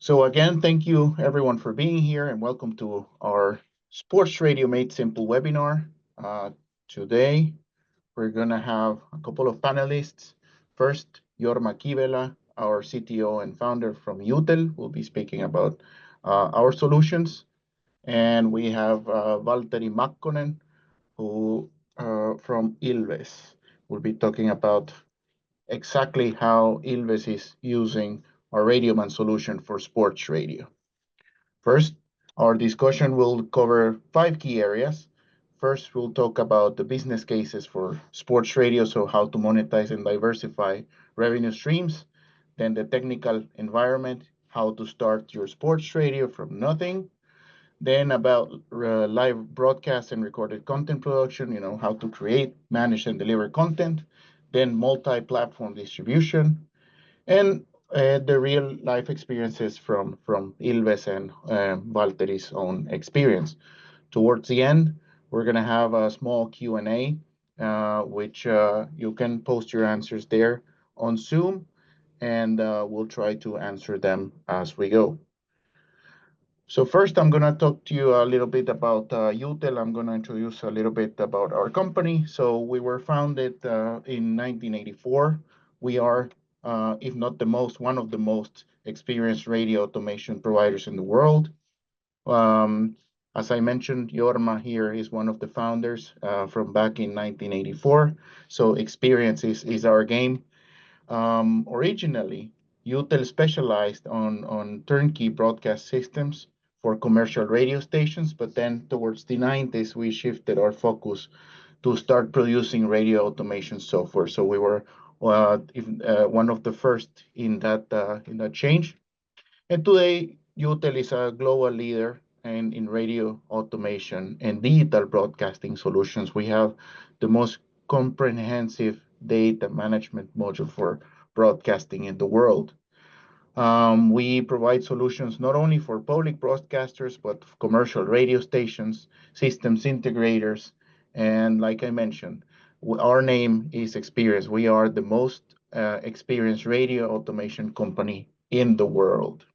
So again, thank you everyone for being here and welcome to our Sports Radio Made Simple webinar. Today, we're gonna have a couple of panelists. First, Jorma Kivela, our CTO and founder from Jutel, will be speaking about our solutions. And we have Valtteri Makkonen, who from Ilves will be talking about exactly how Ilves is using our RadioMan solution for sports radio. First, our discussion will cover 5 key areas. First, we'll talk about the business cases for sports radio, so how to monetize and diversify revenue streams. Then the technical environment, how to start your sports radio from nothing. Then about live broadcast and recorded content production, how to create, manage, and deliver content. Then multi-platform distribution, and the real life experiences from Ilves and Valtteri's own experience. Towards the end, we're going to have a small Q&A, which you can post your answers there on Zoom, and we'll try to answer them as we go. So first, I'm going to talk to you a little bit about Jutel. I'm going to introduce a little bit about our company. So we were founded in 1984. We are, if not the most, one of the most experienced radio automation providers in the world. As I mentioned, Jorma here is one of the founders from back in 1984. So experience is our game. Originally, Jutel specialized on turnkey broadcast systems for commercial radio stations, but then towards the 90s, we shifted our focus to start producing radio automation software. So we were one of the first in that change. And today, Jutel is a global leader in radio automation and digital broadcasting solutions. We have the most comprehensive data management module for broadcasting in the world. We provide solutions not only for public broadcasters, but commercial radio stations, systems integrators, and like I mentioned, our name is Experience. We are the most experienced radio automation company in the world.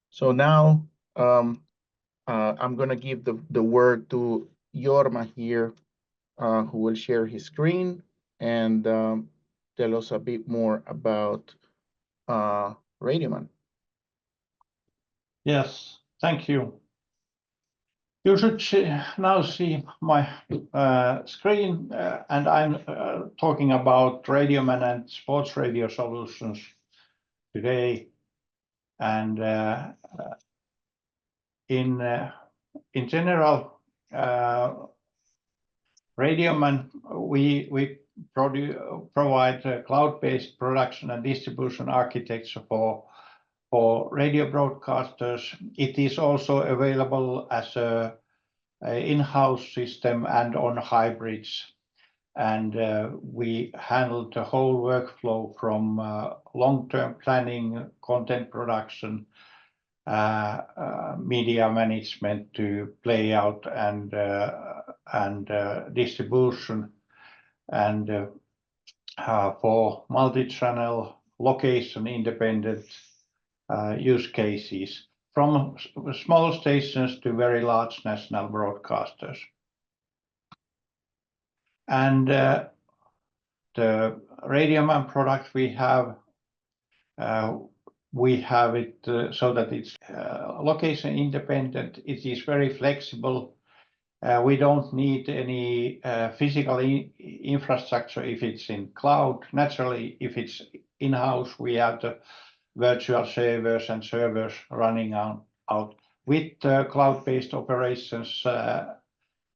So now I'm going to give the word to Jorma here, who will share his screen and tell us a bit more about RadioMan. Yes, thank you. You should now see my screen, and I'm talking about RadioMan and sports radio solutions today. And in general, RadioMan, we provide cloud-based production and distribution architecture for radio broadcasters. It is also available as a in-house system and on hybrids. And we handle the whole workflow from long-term planning, content production, media management to playout and distribution, and for multi-channel location independent use cases, from small stations to very large national broadcasters. And the RadioMan product we have it so that it's location independent. It is very flexible. We don't need any physical infrastructure if it's in cloud. Naturally, if it's in-house, we have the virtual servers and servers running out with cloud-based operations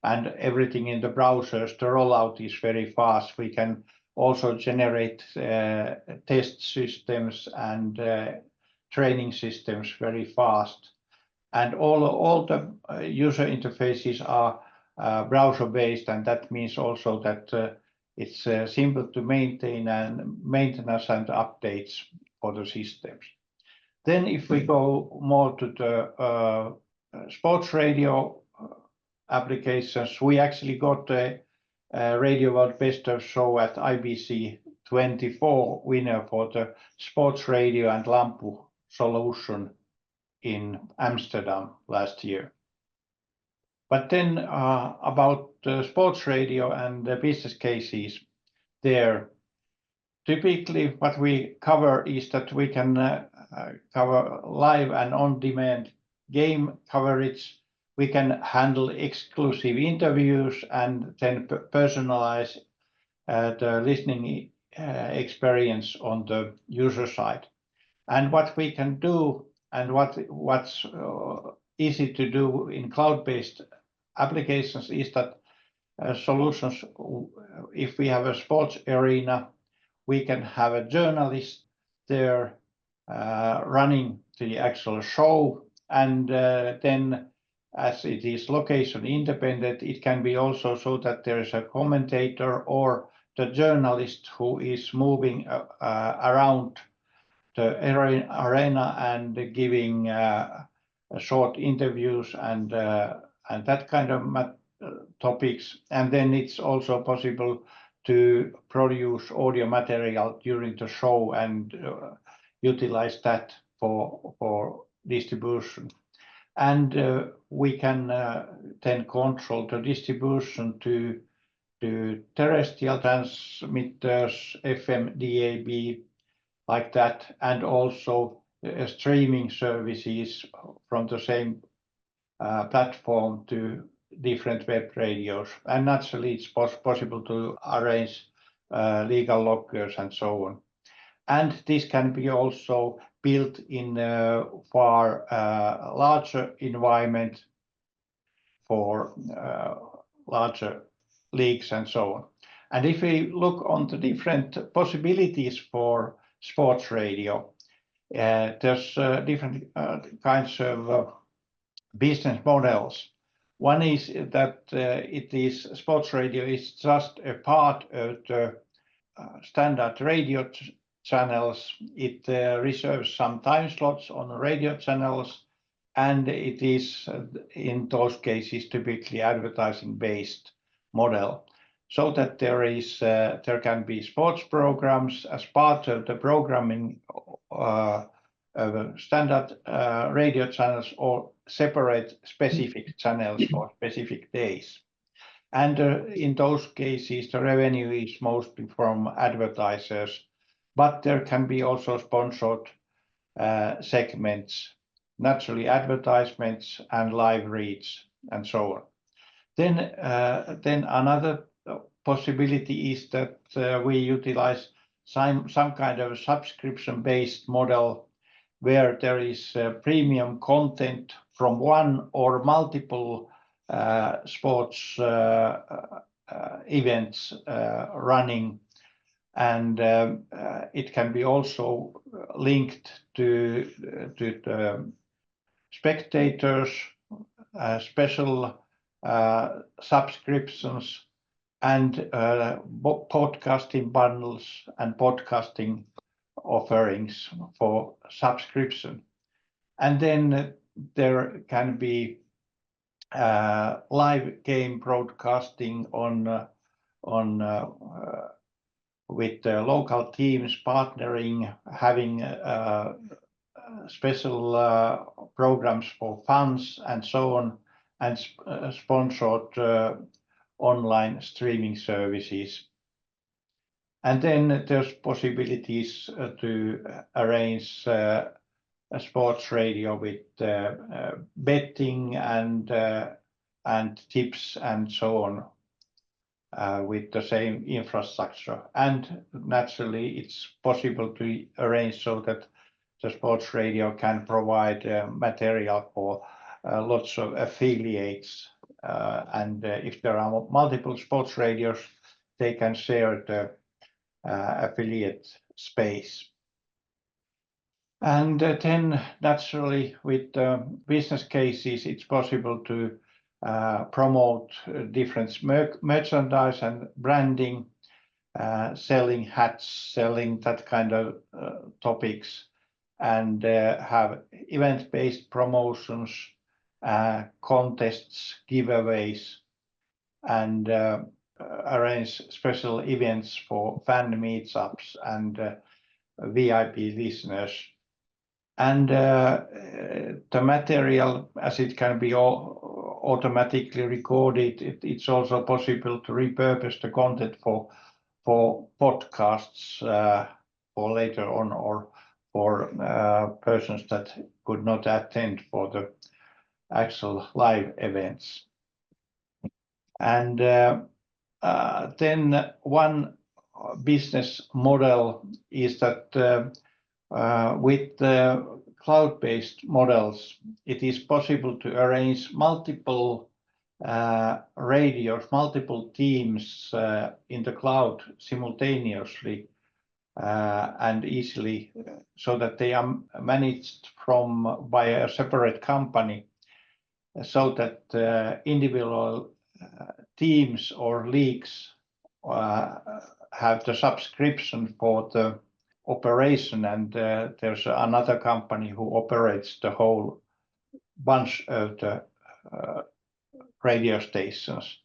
and everything in the browsers. The rollout is very fast. We can also generate test systems and training systems very fast. And all the user interfaces are browser-based, and that means also that it's simple to maintain and maintenance and updates for the systems. Then if we go more to the sports radio applications, we actually got a Radio World Best of Show at IBC 24 winner for the sports radio and Lampu solution in Amsterdam last year. But then about sports radio and the business cases there, typically what we cover is that we can cover live and on-demand game coverage. We can handle exclusive interviews and then personalize the listening experience on the user side. And what we can do and what's easy to do in cloud-based applications is that solutions, if we have a sports arena, we can have a journalist there running the actual show, and then as it is location independent, it can be also so that there is a commentator or the journalist who is moving around the arena and giving short interviews and that kind of topics. And then it's also possible to produce audio material during the show and utilize that for distribution. And we can then control the distribution to terrestrial transmitters, FM, DAB, like that, and also streaming services from the same platform to different web radios. And naturally, it's possible to arrange legal lockers and so on. And this can be also built in a far larger environment for larger leagues and so on. And if we look on the different possibilities for sports radio, there's different kinds of business models. One is that sports radio is just a part of the standard radio channels. It reserves some time slots on radio channels, and it is in those cases typically advertising-based model, so that there can be sports programs as part of the programming of standard radio channels or separate specific channels for specific days. And in those cases, the revenue is mostly from advertisers, but there can be also sponsored segments, naturally advertisements and live reads and so on. Then another possibility is that we utilize some kind of subscription-based model where there is premium content from one or multiple sports events running, and it can be also linked to the spectators, special subscriptions, and podcasting bundles and podcasting offerings for subscription. And then there can be live game broadcasting with local teams partnering, having special programs for fans and so on, and sponsored online streaming services. And then there's possibilities to arrange a sports radio with betting and tips and so on with the same infrastructure. And naturally, it's possible to arrange so that the sports radio can provide material for lots of affiliates. And if there are multiple sports radios, they can share the affiliate space. And then naturally with business cases, it's possible to promote different merchandise and branding, selling hats, selling that kind of topics, and have event-based promotions, contests, giveaways, and arrange special events for fan meetups and VIP listeners. And the material, as it can be automatically recorded, it's also possible to repurpose the content for podcasts for later on, or for persons that could not attend for the actual live events. And then one business model is that with the cloud-based models, it is possible to arrange multiple radios, multiple teams in the cloud simultaneously and easily, so that they are managed by a separate company, so that individual teams or leagues have the subscription for the operation, and there's another company who operates the whole bunch of the radio stations.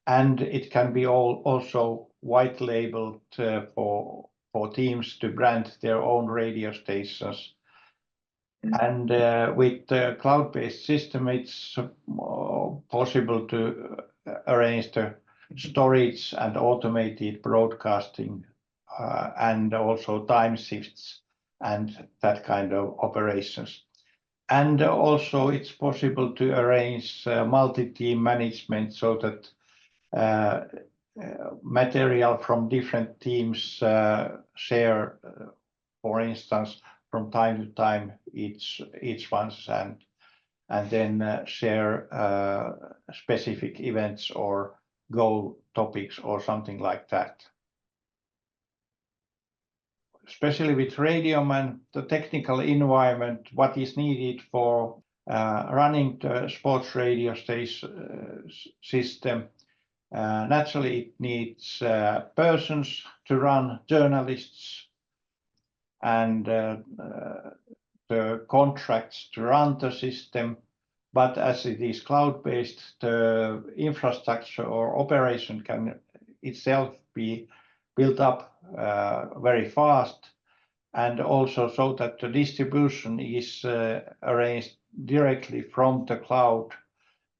And it can be also white labeled for teams to brand their own radio stations. And with the cloud-based system, it's possible to arrange the storage and automated broadcasting and also time shifts and that kind of operations. And also it's possible to arrange multi-team management, so that material from different teams share, for instance, from time to time each one's, and then share specific events or goal topics or something like that. Especially with RadioMan, the technical environment, what is needed for running the sports radio station system. Naturally, it needs persons to run, journalists, and the contracts to run the system. But as it is cloud-based, the infrastructure or operation can itself be built up very fast, and also so that the distribution is arranged directly from the cloud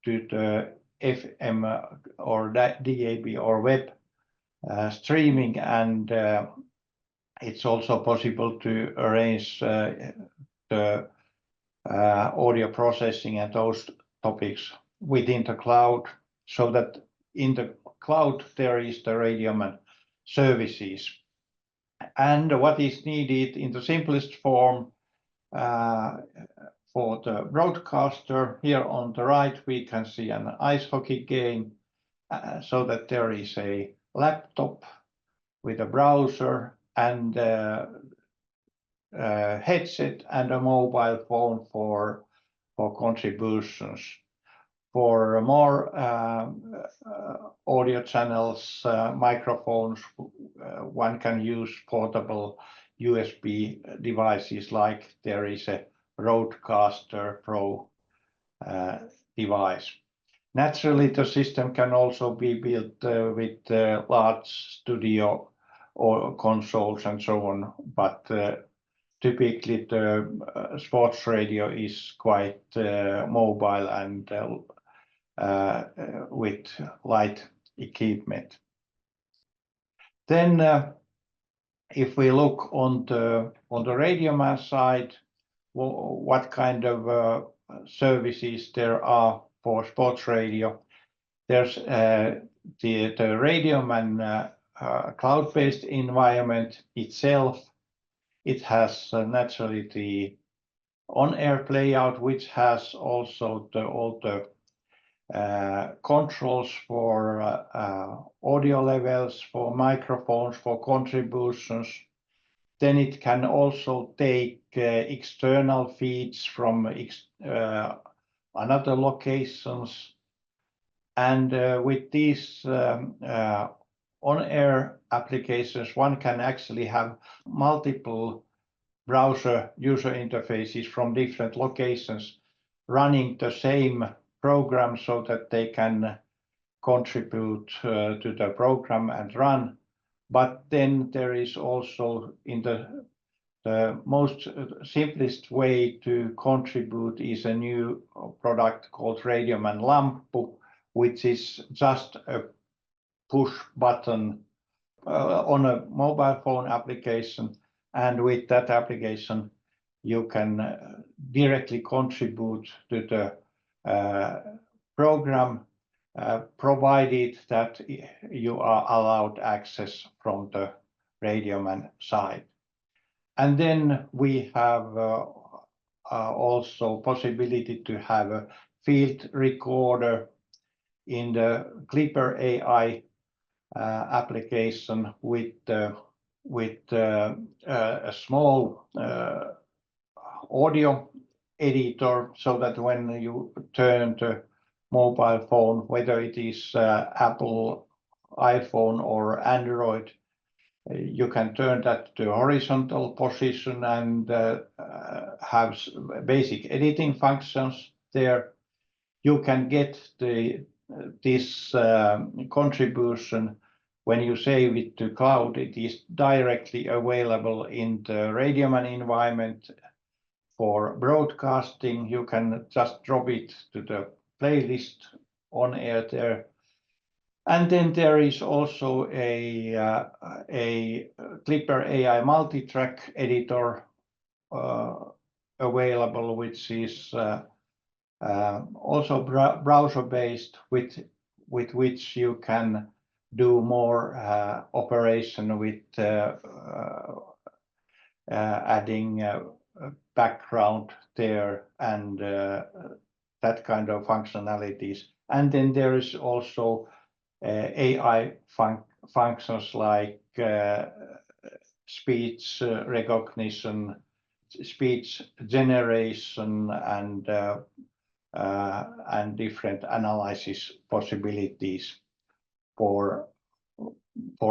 to the FM or DAB or web streaming, and it's also possible to arrange the audio processing and those topics within the cloud, so that in the cloud there is the RadioMan services. And what is needed in the simplest form for the broadcaster, here on the right we can see an ice hockey game, so that there is a laptop with a browser and headset and a mobile phone for contributions. For more audio channels, microphones, one can use portable USB devices, like there is a Roadcaster Pro device. Naturally, the system can also be built with large studio or consoles and so on, but typically the sports radio is quite mobile and with light equipment. Then if we look on the RadioMan side, what kind of services there are for sports radio. There's the RadioMan cloud-based environment itself. It has naturally the on-air playout, which has also all the controls for audio levels, for microphones, for contributions. Then it can also take external feeds from another locations. And with these on-air applications, one can actually have multiple browser user interfaces from different locations running the same program, so that they can contribute to the program and run. But then there is also in the the most simplest way to contribute is a new product called RadioMan Lampu, which is just a push button on a mobile phone application, and with that application you can directly contribute to the program, provided that you are allowed access from the RadioMan side. And then we have also possibility to have a field recorder in the Clipper AI application with a small audio editor, so that when you turn the mobile phone, whether it is Apple iPhone or Android, you can turn that to horizontal position and have basic editing functions there. You can get this contribution when you save it to cloud. It is directly available in the RadioMan environment for broadcasting. You can just drop it to the playlist on air there. And then there is also a Clipper AI multi-track editor available, which is also browser-based, with which you can do more operation with adding background there and that kind of functionalities. And then there is also AI functions like speech recognition, speech generation, and different analysis possibilities for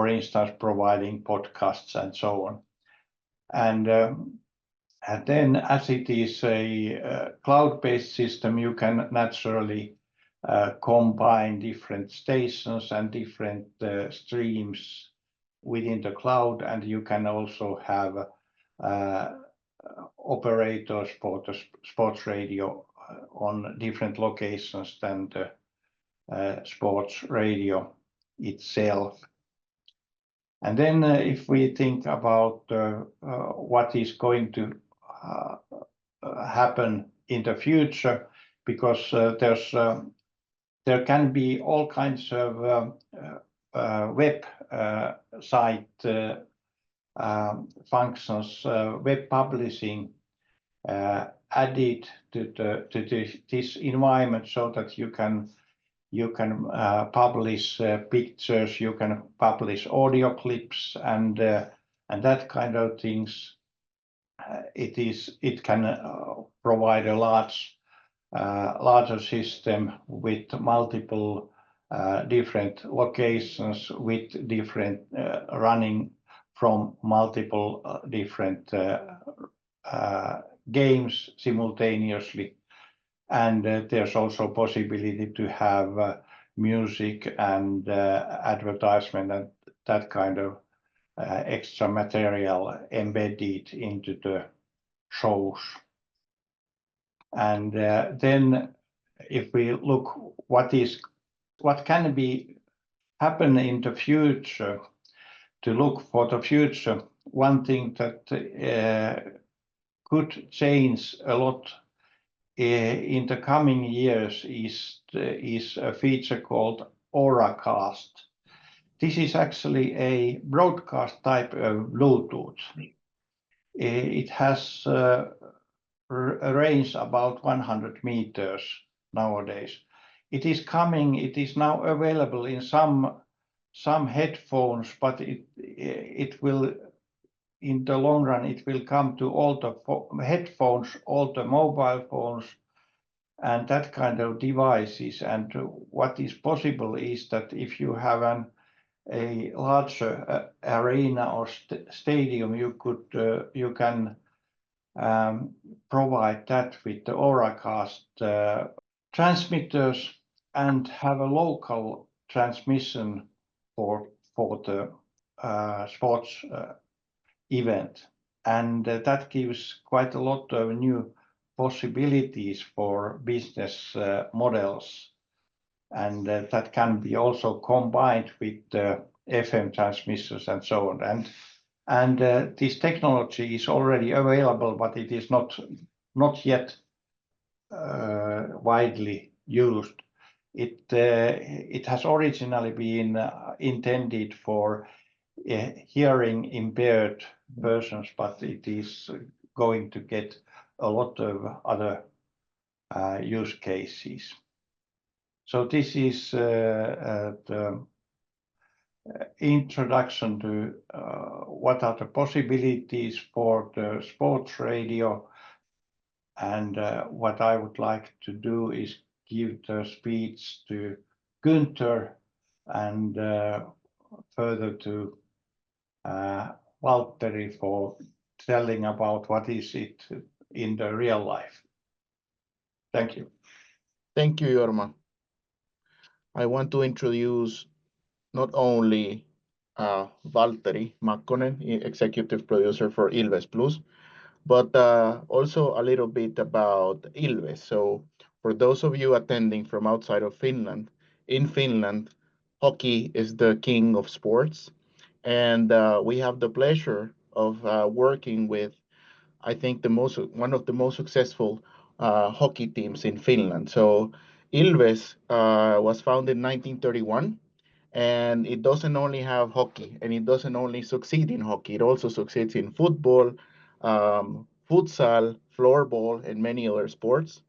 instance, providing podcasts and so on. And then, as it is a cloud-based system, you can naturally combine different stations and different streams within the cloud, and you can also have operators for the sports radio on different locations than the sports radio itself. And then if we think about what is going to happen in the future, because there can be all kinds of web site functions, web publishing added to this environment, so that you can publish pictures, you can publish audio clips, and that kind of things. It can provide a larger system with multiple different locations, with different running from multiple different games simultaneously. And there's also possibility to have music and advertisement and that kind of extra material embedded into the shows. And then if we look what can be happen in the future, to look for the future, one thing that could change a lot in the coming years is a feature called Auracast. This is actually a broadcast type of Bluetooth. It has a range about 100 meters nowadays. It is coming. It is now available in some headphones, but it will, in the long run, it will come to all the headphones, all the mobile phones, and that kind of devices. And what is possible is that if you have a larger arena or stadium, you can provide that with the Auracast transmitters and have a local transmission for the sports event. and that gives quite a lot of new possibilities for business models, and that can be also combined with FM transmissions and so on. And this technology is already available, but it is not yet widely used. It has originally been intended for hearing impaired persons, but it is going to get a lot of other use cases. So this is the introduction to what are the possibilities for the sports radio, and what I would like to do is give the speech to Günther and further to Valtteri for telling about what is it in the real life. Thank you. Thank you, Jorma. I want to introduce not only Valtteri Makkonen, executive producer for Ilves Plus, but also a little bit about Ilves. So for those of you attending from outside of Finland, in Finland, hockey is the king of sports. And we have the pleasure of working with, I think, one of the most successful hockey teams in Finland. So Ilves was founded in 1931, and it doesn't only have hockey, and it doesn't only succeed in hockey. It also succeeds in football, futsal, floorball, and many other sports.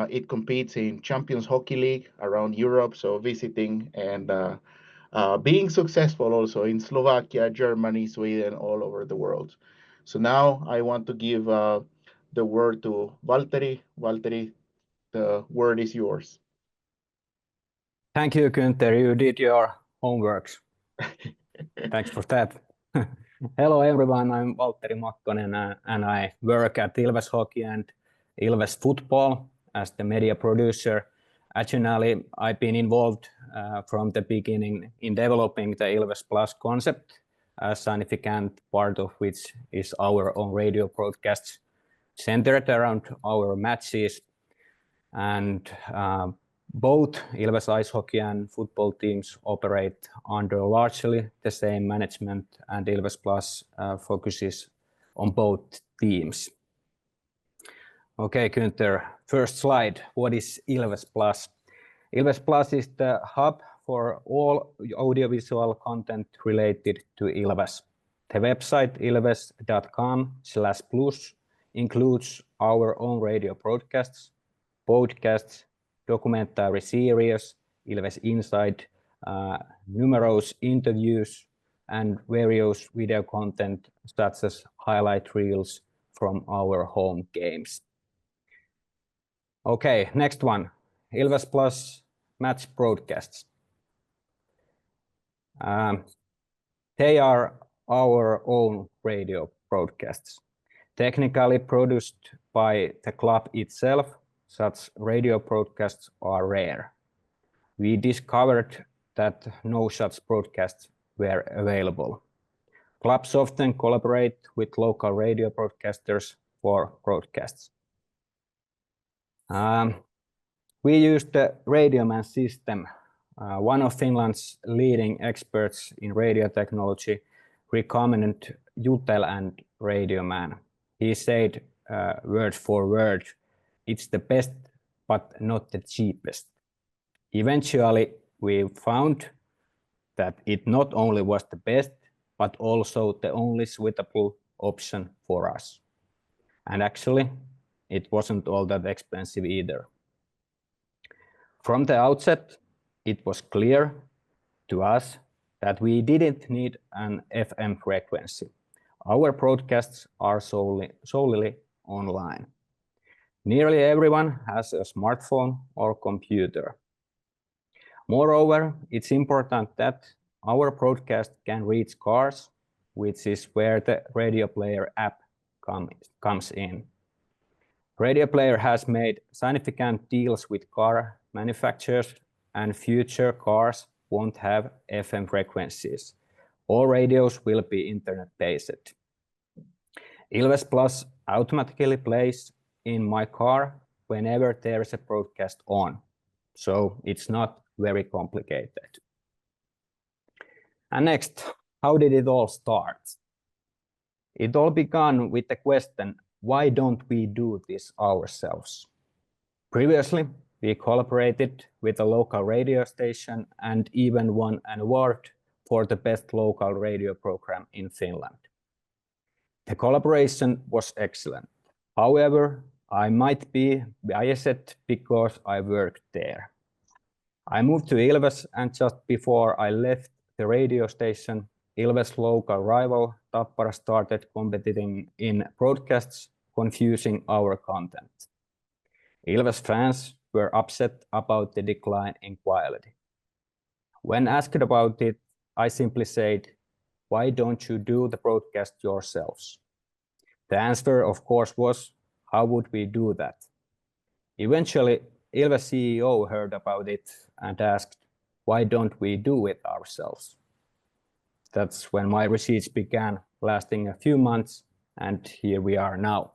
It competes in Champions Hockey League around Europe, so visiting and being successful also in Slovakia, Germany, Sweden, all over the world. So now I want to give the word to Valtteri. Valtteri, the word is yours. Thank you, Günther. You did your homeworks. Thanks for that. Hello, everyone. I'm Valtteri Makkonen, and I work at Ilves Hockey and Ilves Football as the media producer. Additionally, I've been involved from the beginning in developing the Ilves Plus concept, a significant part of which is our own radio broadcasts centered around our matches. And both Ilves Ice Hockey and football teams operate under largely the same management, and Ilves Plus focuses on both teams. Okay, Günther, first slide. What is Ilves Plus? Ilves Plus is the hub for all audiovisual content related to Ilves. The website ilves.com/plus includes our own radio broadcasts, podcasts, documentary series, Ilves Inside, numerous interviews, and various video content such as highlight reels from our home games. Okay, next one, Ilves Plus match broadcasts. They are our own radio broadcasts, technically produced by the club itself. Such radio broadcasts are rare. We discovered that no such broadcasts were available. Clubs often collaborate with local radio broadcasters for broadcasts. We use the RadioMan system. One of Finland's leading experts in radio technology recommended Jutel and RadioMan. He said, word for word, "It's the best, but not the cheapest." Eventually, we found that it not only was the best, but also the only suitable option for us. And actually, it wasn't all that expensive either. From the outset, it was clear to us that we didn't need an FM frequency. Our broadcasts are solely online. Nearly everyone has a smartphone or computer. Moreover, it's important that our broadcast can reach cars, which is where the Radio Player app comes in. Radio Player has made significant deals with car manufacturers, and future cars won't have FM frequencies. All radios will be internet-based. Ilves Plus automatically plays in my car whenever there is a broadcast on, so it's not very complicated. And next, how did it all start? It all began with the question, why don't we do this ourselves? Previously, we collaborated with a local radio station and even won an award for the best local radio program in Finland. The collaboration was excellent. However, I might be biased because I worked there. I moved to Ilves, and just before I left the radio station, Ilves' local rival Tappara started competing in broadcasts, confusing our content. Ilves fans were upset about the decline in quality. When asked about it, I simply said, why don't you do the broadcast yourselves? The answer, of course, was, how would we do that? Eventually, Ilves CEO heard about it and asked, why don't we do it ourselves? That's when my receipts began, lasting a few months, and here we are now.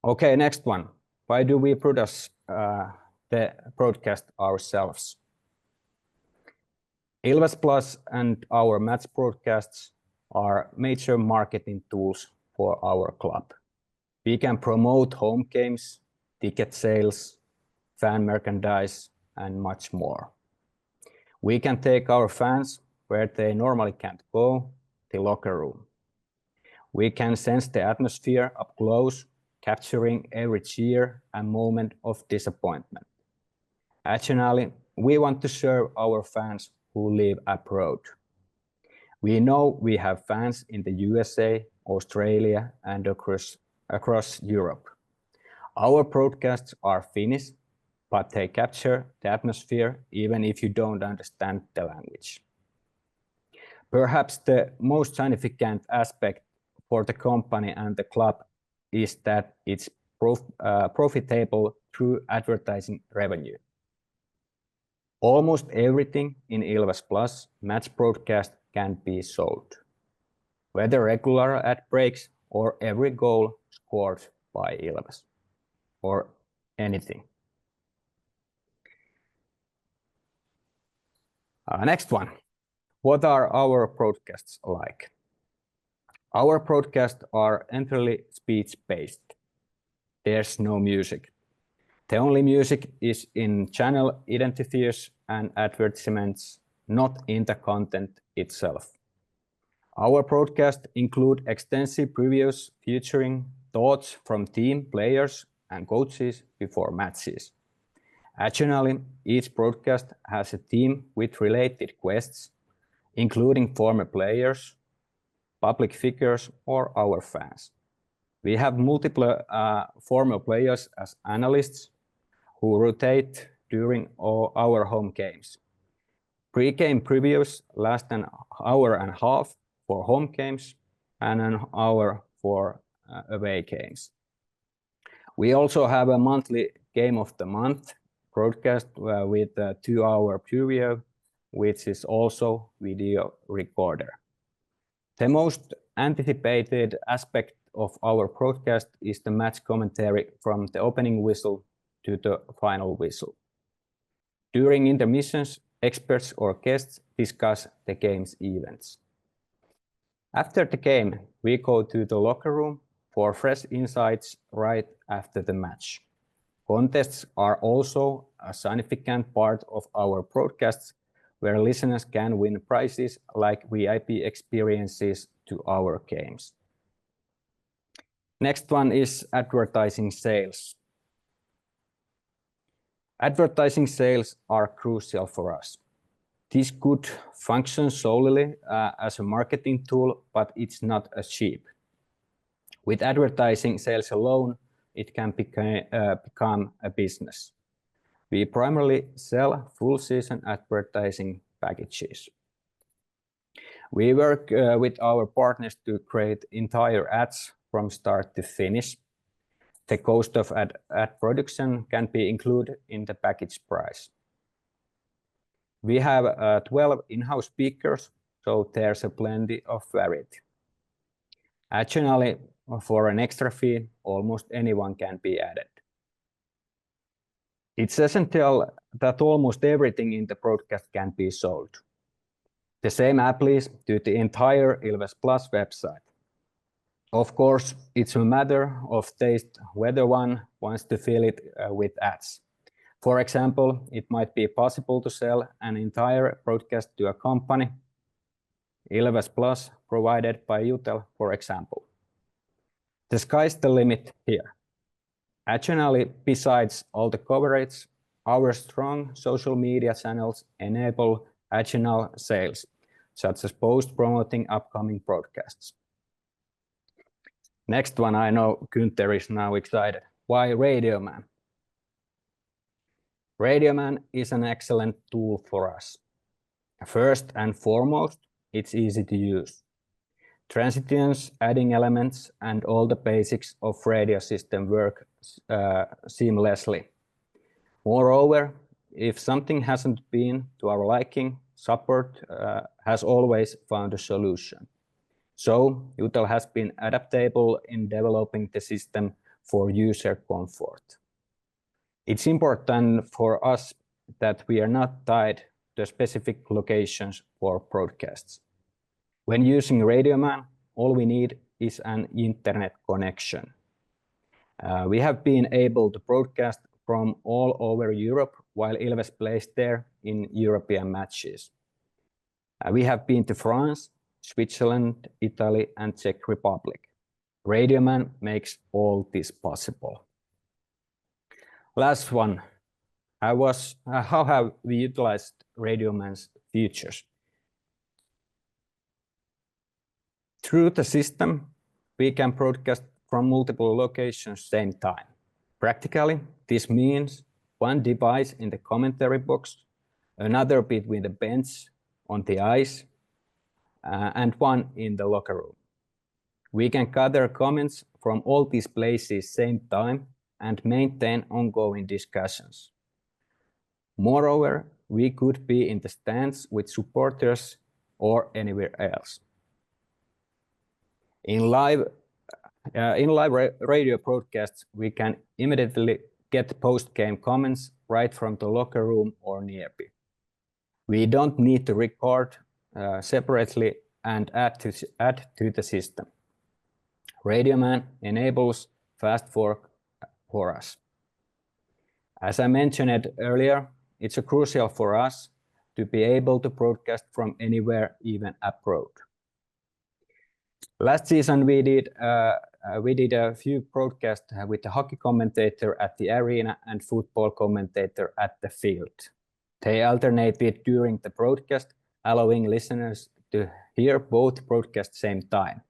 Okay, next one. Why do we produce the broadcast ourselves? Ilves Plus and our match broadcasts are major marketing tools for our club. We can promote home games, ticket sales, fan merchandise, and much more. We can take our fans where they normally can't go, the locker room. We can sense the atmosphere up close, capturing every cheer and moment of disappointment. Additionally, we want to serve our fans who live abroad. We know we have fans in the USA, Australia, and across Europe. Our broadcasts are Finnish, but they capture the atmosphere even if you don't understand the language. Perhaps the most significant aspect for the company and the club is that it's profitable through advertising revenue. Almost everything in Ilves Plus match broadcast can be sold, whether regular ad breaks or every goal scored by Ilves, or anything. Next one. What are our broadcasts like? Our broadcasts are entirely speech-based. There's no music. The only music is in channel identifiers and advertisements, not in the content itself. Our broadcasts include extensive previews featuring thoughts from team players and coaches before matches. Additionally, each broadcast has a theme with related guests, including former players, public figures, or our fans. We have multiple former players as analysts who rotate during our home games. Pre-game previews last an hour and a half for home games and an hour for away games. We also have a monthly Game of the Month broadcast with a 2-hour preview, which is also video recorder. The most anticipated aspect of our broadcast is the match commentary from the opening whistle to the final whistle. During intermissions, experts or guests discuss the game's events. After the game, we go to the locker room for fresh insights right after the match. Contests are also a significant part of our broadcasts, where listeners can win prizes like VIP experiences to our games. Next one is advertising sales. Advertising sales are crucial for us. This could function solely as a marketing tool, but it's not as cheap. With advertising sales alone, it can become a business. We primarily sell full season advertising packages. We work with our partners to create entire ads from start to finish. The cost of ad production can be included in the package price. We have 12 in-house speakers, so there's a plenty of variety. Additionally, for an extra fee, almost anyone can be added. It's essential that almost everything in the broadcast can be sold. The same applies to the entire Ilves Plus website. Of course, it's a matter of taste whether one wants to fill it with ads. For example, it might be possible to sell an entire broadcast to a company, Ilves Plus, provided by Jutel, for example. The sky's the limit here. Additionally, besides all the coverage, our strong social media channels enable additional sales, such as post-promoting upcoming broadcasts. Next one, I know Günther is now excited. Why RadioMan? RadioMan is an excellent tool for us. First and foremost, it's easy to use. Transitions, adding elements, and all the basics of radio system work seamlessly. Moreover, if something hasn't been to our liking, support has always found a solution. So Jutel has been adaptable in developing the system for user comfort. It's important for us that we are not tied to specific locations for broadcasts. When using RadioMan, all we need is an internet connection. We have been able to broadcast from all over Europe while Ilves plays there in European matches. We have been to France, Switzerland, Italy, and Czech Republic. RadioMan makes all this possible. Last one, how have we utilized RadioMan's features? Through the system, we can broadcast from multiple locations same time. Practically, this means one device in the commentary box, another between the bench on the ice, and one in the locker room. We can gather comments from all these places same time and maintain ongoing discussions. Moreover, we could be in the stands with supporters or anywhere else. In live radio broadcasts, we can immediately get post-game comments right from the locker room or nearby. We don't need to record separately and add to the system. RadioMan enables fast work for us. As I mentioned earlier, it's crucial for us to be able to broadcast from anywhere, even abroad. Last season, we did a few broadcasts with the hockey commentator at the arena and football commentator at the field. They alternated during the broadcast, allowing listeners to hear both broadcasts same time.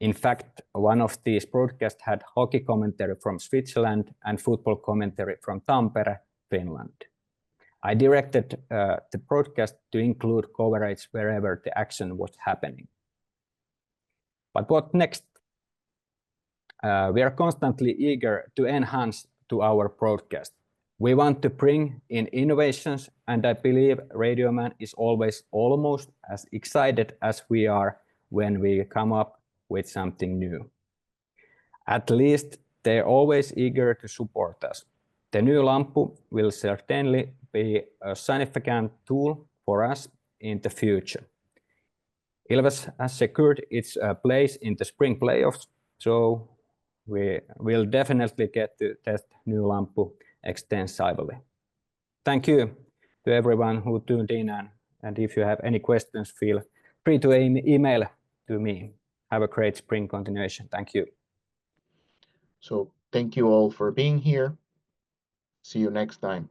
In fact, one of these broadcasts had hockey commentary from Switzerland and football commentary from Tampere, Finland. I directed the broadcast to include coverage wherever the action was happening. But what next? We are constantly eager to enhance to our broadcast. We want to bring in innovations, and I believe RadioMan is always almost as excited as we are when we come up with something new. At least they're always eager to support us. The new Lampu will certainly be a significant tool for us in the future. Ilves has secured its place in the spring playoffs, so we will definitely get to test new Lampu extensively. Thank you to everyone who tuned in, and if you have any questions, feel free to email to me. Have a great spring continuation. Thank you. So thank you all for being here. See you next time.